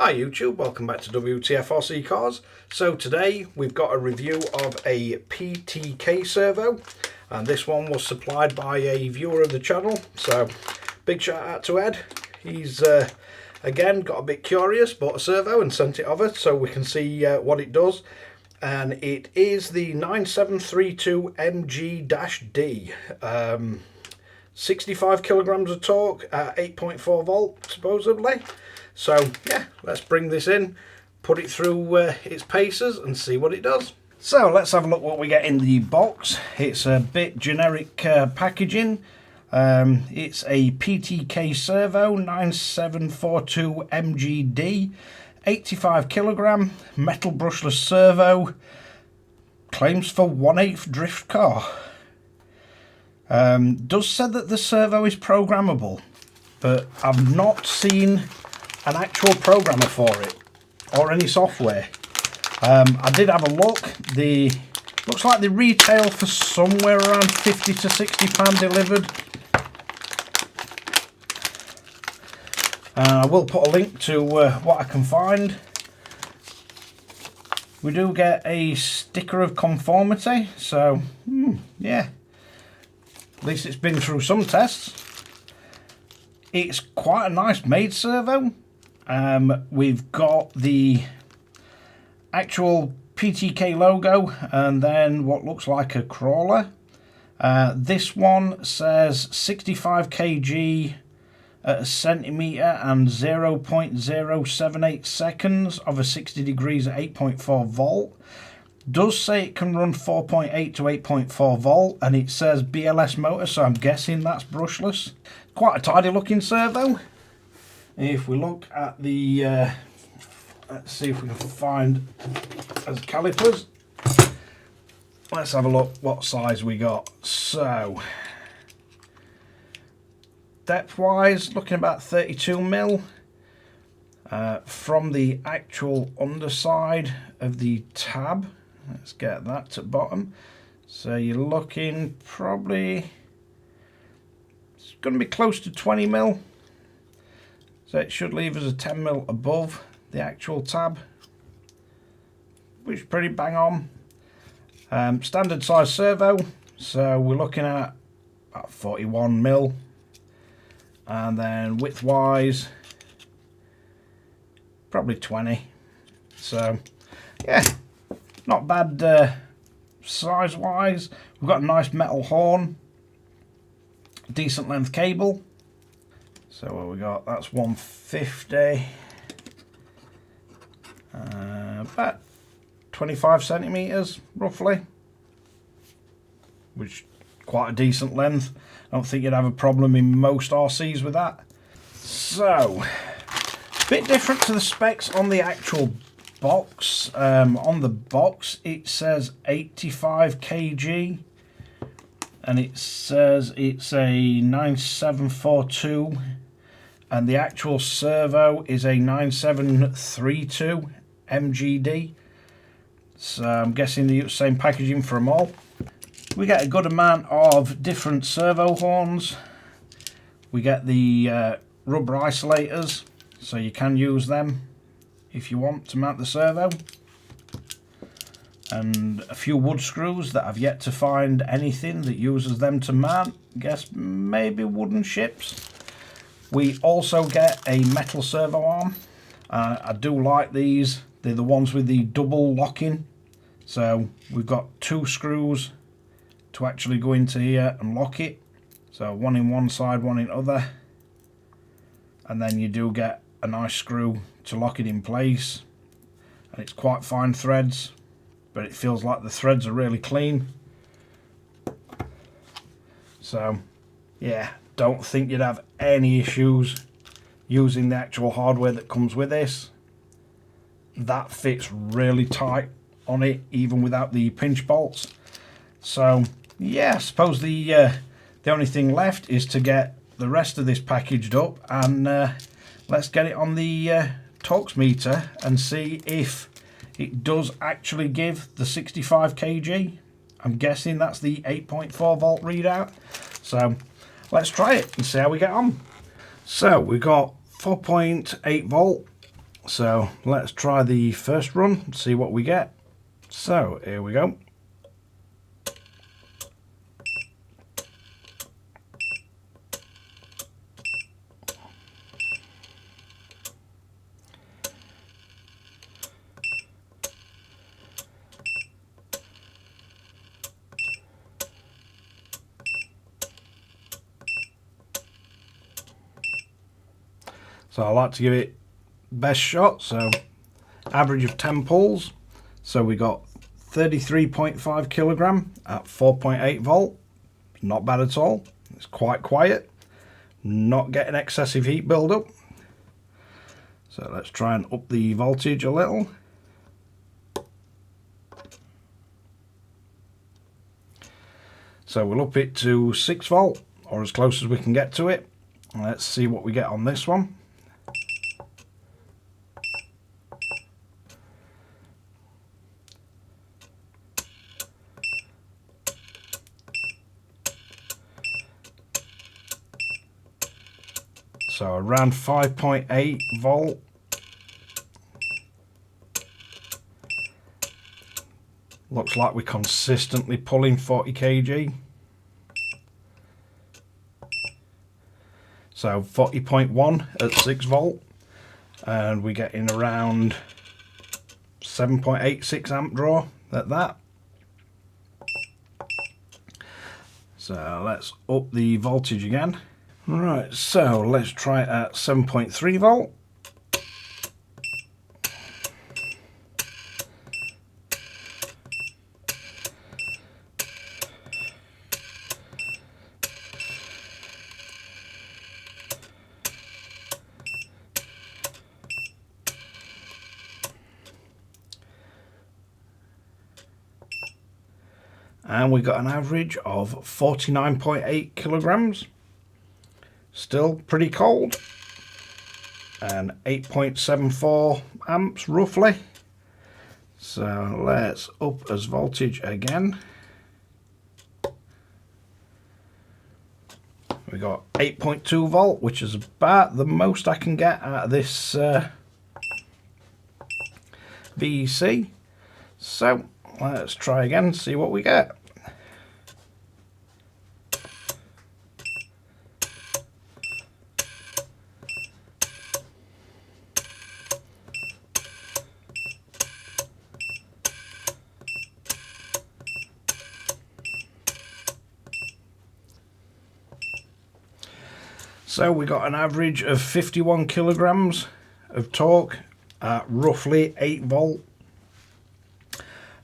Hi YouTube, welcome back to Wtf Rc Cars. So today we've got a review of a PTK servo, and this one was supplied by a viewer of the channel, so big shout out to Ed. He's again got a bit curious, bought a servo and sent it over so we can see what it does. And it is the 9732 MG-D, 65 kilograms of torque at 8.4 volt supposedly. So yeah, let's bring this in, put it through its paces and see what it does. So let's have a look what we get in the box. It's a bit generic packaging. It's a PTK servo 9742 MG-D, 85 kilogram, metal brushless servo, claims for 1/8 drift car. Does say that the servo is programmable, but I've not seen an actual programmer for it or any software. I did have a look. Looks like they retail for somewhere around £50 to £60 delivered. I will put a link to what I can find. We do get a sticker of conformity, so yeah, at least it's been through some tests. It's quite a nice made servo. We've got the actual PTK logo and then what looks like a crawler. This one says 65 kg at a centimetre and 0.078 seconds over 60 degrees at 8.4 volt. Does say it can run 4.8 to 8.4 volt, and it says BLS motor, so I'm guessing that's brushless. Quite a tidy looking servo. If we look at the let's see if we can find as calipers. Let's have a look what size we got. So depth wise, looking about 32mm. From the actual underside of the tab, let's get that to bottom. So you're looking probably, it's going to be close to 20mm. So it should leave us a 10mm above the actual tab, which is pretty bang on. Standard size servo, so we're looking at about 41mm. And then width wise, probably 20. So yeah, not bad size wise. We've got a nice metal horn, decent length cable. So what we got, that's 150, about 25 centimetres roughly, which is quite a decent length. I don't think you'd have a problem in most RCs with that. So, a bit different to the specs on the actual box. On the box it says 85 kg, and it says it's a 9742, and the actual servo is a 9732 MG-D. So I'm guessing the same packaging for them all. We get a good amount of different servo horns. We get the rubber isolators, so you can use them if you want to mount the servo. And a few wood screws that I've yet to find anything that uses them to mount. Guess maybe wooden ships. We also get a metal servo arm. I do like these. They're the ones with the double locking. So we've got two screws to actually go into here and lock it. So one in one side, one in other. And then you do get a nice screw to lock it in place. And it's quite fine threads, but it feels like the threads are really clean. So yeah, don't think you'd have any issues using the actual hardware that comes with this. That fits really tight on it, even without the pinch bolts. So yeah, I suppose the only thing left is to get the rest of this packaged up, and let's get it on the torque meter and see if it does actually give the 65 kg. I'm guessing that's the 8.4 volt readout. So let's try it and see how we get on. So we've got 4.8 volt So let's try the first run and see what we get. So here we go. So I like to give it best shot, so average of 10 pulls. So we got 33.5 kilogram at 4.8 volt. Not bad at all. It's quite quiet, not getting excessive heat build-up. So let's try and up the voltage a little. So we'll up it to 6 volt, or as close as we can get to it. Let's see what we get on this one. So around 5.8 volt. Looks like we're consistently pulling 40 kg. So 40.1 at 6 volt. And we're getting around 7.86 amp draw at that. So let's up the voltage again. Right, so let's try it at 7.3 volt. And we got an average of 49.8 kilograms. Still pretty cold, and 8.74 amps roughly. So let's up as voltage again. We got 8.2 volt, which is about the most I can get out of this VEC. So let's try again, see what we get. So we got an average of 51 kilograms of torque at roughly 8 volt.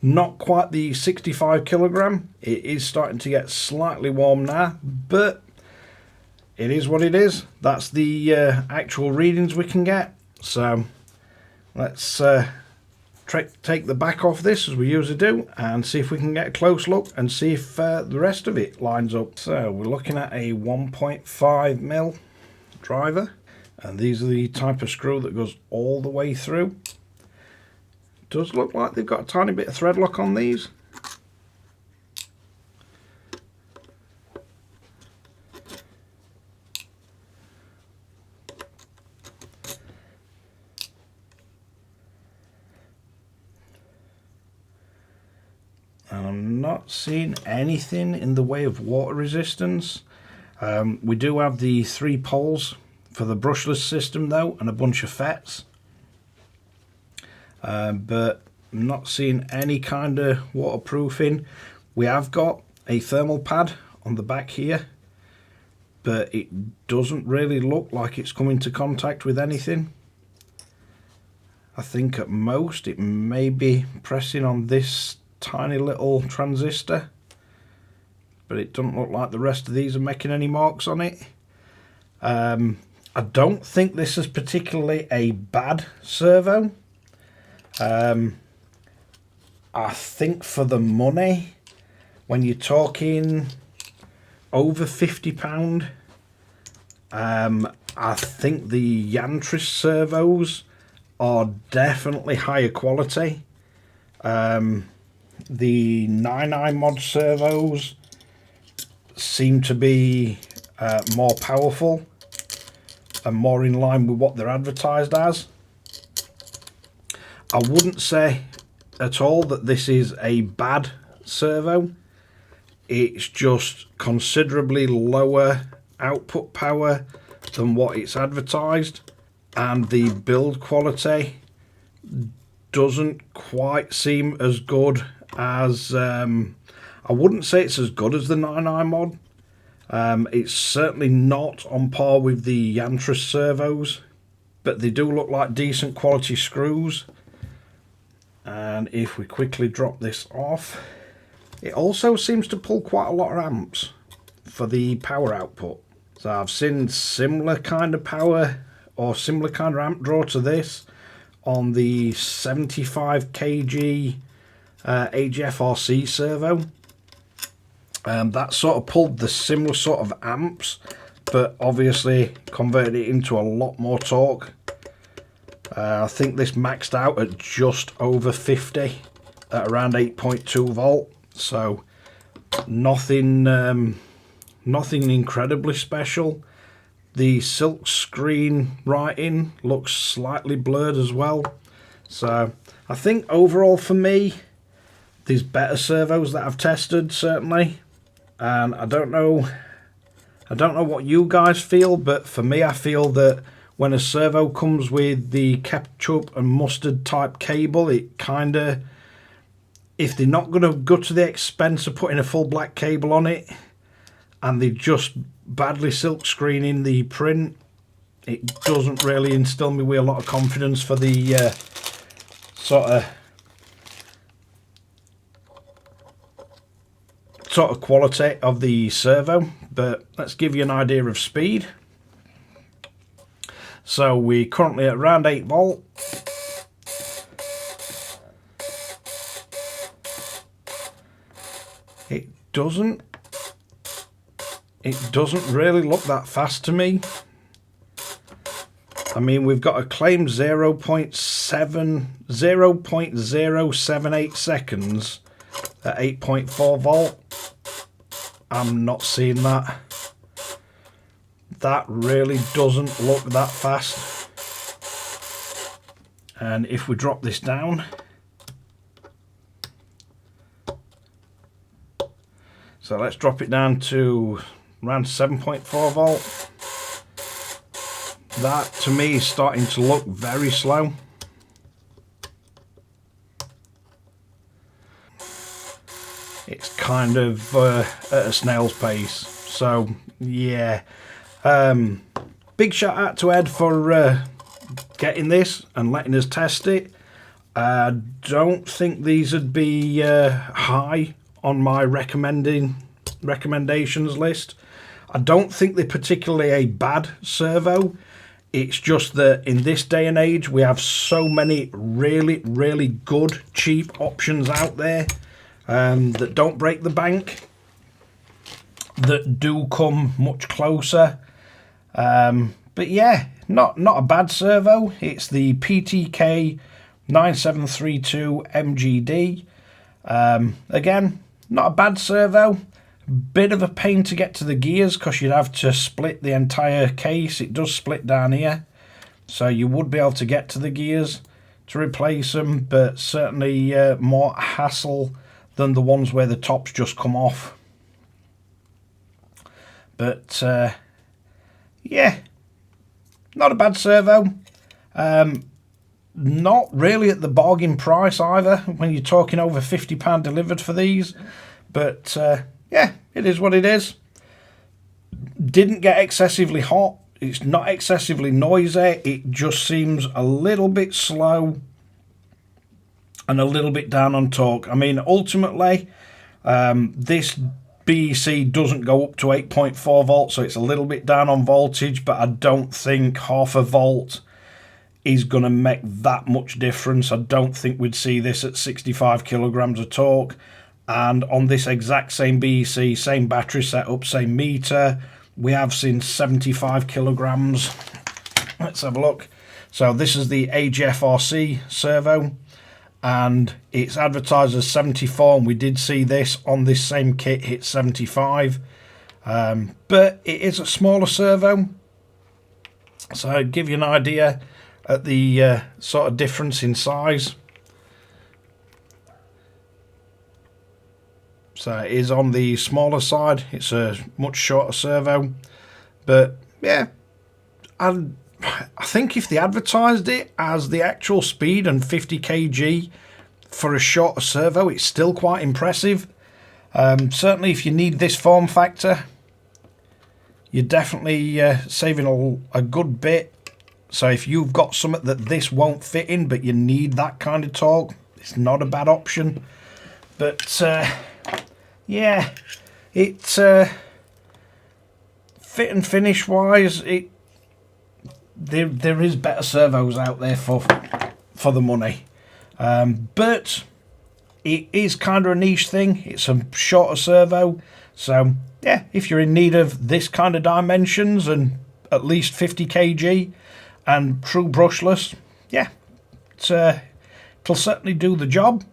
Not quite the 65 kilogram. It is starting to get slightly warm now, but it is what it is. That's the actual readings we can get. So let's take the back off this as we usually do and see if we can get a close look and see if the rest of it lines up. So we're looking at a 1.5 mil driver, and these are the type of screw that goes all the way through. Does look like they've got a tiny bit of thread lock on these. And I'm not seeing anything in the way of water resistance. We do have the 3 poles for the brushless system though, and a bunch of FETs. But I'm not seeing any kind of waterproofing. We have got a thermal pad on the back here, but it doesn't really look like it's come into contact with anything. I think at most it may be pressing on this tiny little transistor, but it doesn't look like the rest of these are making any marks on it. I don't think this is particularly a bad servo. I think for the money, when you're talking over £50, I think the Yantris servos are definitely higher quality. The 9i mod servos seem to be more powerful and more in line with what they're advertised as. I wouldn't say at all that this is a bad servo. It's just considerably lower output power than what it's advertised, and the build quality doesn't quite seem as good as I wouldn't say it's as good as the 9i mod. It's certainly not on par with the Yantras servos, but they do look like decent quality screws. And if we quickly drop this off, it also seems to pull quite a lot of amps for the power output. So I've seen similar kind of power or similar kind of amp draw to this on the 75 kg Wtf Rc servo. That sort of pulled the similar sort of amps, but obviously converted it into a lot more torque. I think this maxed out at just over 50 at around 8.2 volt. So nothing incredibly special. The silk screen writing looks slightly blurred as well. So I think overall for me, there's better servos that I've tested certainly, and I don't know what you guys feel, but for me, I feel that when a servo comes with the ketchup and mustard type cable, it kind of, if they're not going to go to the expense of putting a full black cable on it, and they just badly silk screening the print, it doesn't really instill me with a lot of confidence for the sort of quality of the servo. But let's give you an idea of speed. So we're currently at around 8 volt. It doesn't really look that fast to me. I mean, we've got a claimed 0.078 seconds at 8.4 volt. I'm not seeing that. That really doesn't look that fast. And if we drop this down, so let's drop it down to around 7.4 volt. That to me is starting to look very slow. It's kind of at a snail's pace. So yeah, big shout out to Ed for getting this and letting us test it. I don't think these would be high on my recommendations list. I don't think they're particularly a bad servo. It's just that in this day and age, we have so many really good cheap options out there that don't break the bank, that do come much closer. But yeah, not a bad servo. It's the PTK 9732 MGD. Again, not a bad servo. Bit of a pain to get to the gears because you'd have to split the entire case. It does split down here, so you would be able to get to the gears to replace them, but certainly more hassle than the ones where the tops just come off. But yeah, not a bad servo. Not really at the bargain price either when you're talking over £50 delivered for these, but yeah, it is what it is. Didn't get excessively hot. It's not excessively noisy. It just seems a little bit slow and a little bit down on torque. I mean, ultimately, this BEC doesn't go up to 8.4 volts, so it's a little bit down on voltage, but I don't think half a volt is going to make that much difference. I don't think we'd see this at 65 kilograms of torque. And on this exact same BEC, same battery setup, same meter, we have seen 75 kilograms. Let's have a look. So this is the Wtf Rc servo, and it's advertised as 74, and we did see this on this same kit hit 75. But it is a smaller servo, so I'll give you an idea at the sort of difference in size. So it is on the smaller side. It's a much shorter servo. But yeah, I think if they advertised it as the actual speed and 50 kg for a shorter servo, it's still quite impressive. Certainly if you need this form factor, you're definitely saving a good bit. So if you've got something that this won't fit in, but you need that kind of torque, it's not a bad option. But yeah, it's fit and finish wise, there is better servos out there for the money. But it is kind of a niche thing. It's a shorter servo, so yeah, if you're in need of this kind of dimensions and at least 50 kg and true brushless, yeah, it'll certainly do the job.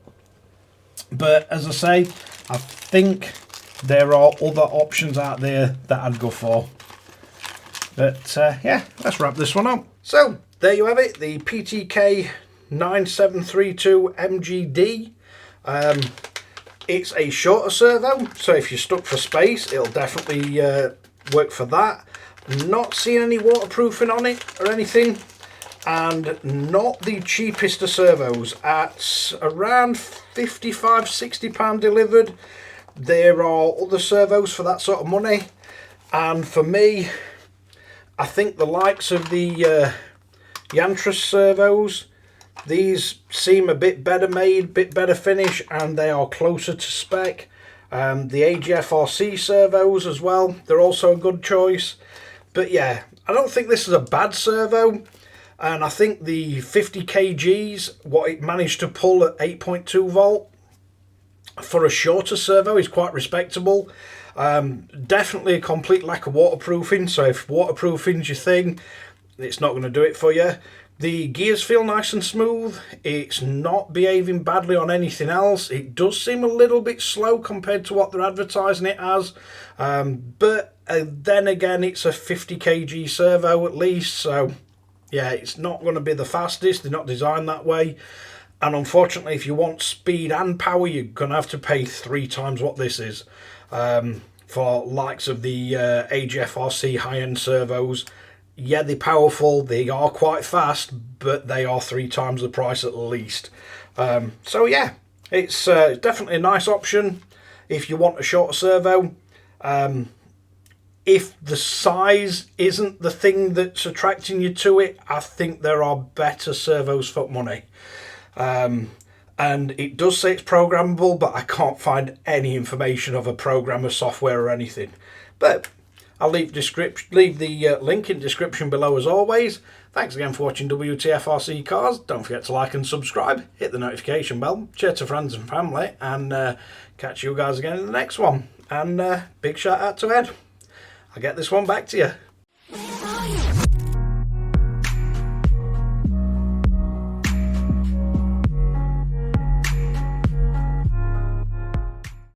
But as I say, I think there are other options out there that I'd go for. But yeah, let's wrap this one up. So there you have it, the PTK 9732 MGD. It's a shorter servo, so if you're stuck for space, it'll definitely work for that. Not seeing any waterproofing on it or anything, and not the cheapest of servos. At around £55–60 delivered. There are other servos for that sort of money, and for me, I think the likes of the Yantras servos, these seem a bit better made, bit better finish, and they are closer to spec. The Wtf Rc servos as well, they're also a good choice. But yeah, I don't think this is a bad servo, and I think the 50 kgs, what it managed to pull at 8.2 volt for a shorter servo is quite respectable. Definitely a complete lack of waterproofing, so if waterproofing's your thing, it's not going to do it for you. The gears feel nice and smooth. It's not behaving badly on anything else. It does seem a little bit slow compared to what they're advertising it as, but then again, it's a 50 kg servo at least, so yeah, it's not going to be the fastest. They're not designed that way, and unfortunately, if you want speed and power, you're going to have to pay 3 times what this is. For likes of the Wtf Rc high-end servos, yeah, they're powerful, they are quite fast, but they are 3 times the price at least. So yeah, it's definitely a nice option if you want a shorter servo. If the size isn't the thing that's attracting you to it, I think there are better servos for money. And it does say it's programmable, but I can't find any information of a programmer software or anything. But I'll leave the link in the description below as always. Thanks again for watching Wtf Rc Cars. Don't forget to like and subscribe, hit the notification bell, share to friends and family, and catch you guys again in the next one. And big shout out to Ed. I'll get this one back to you.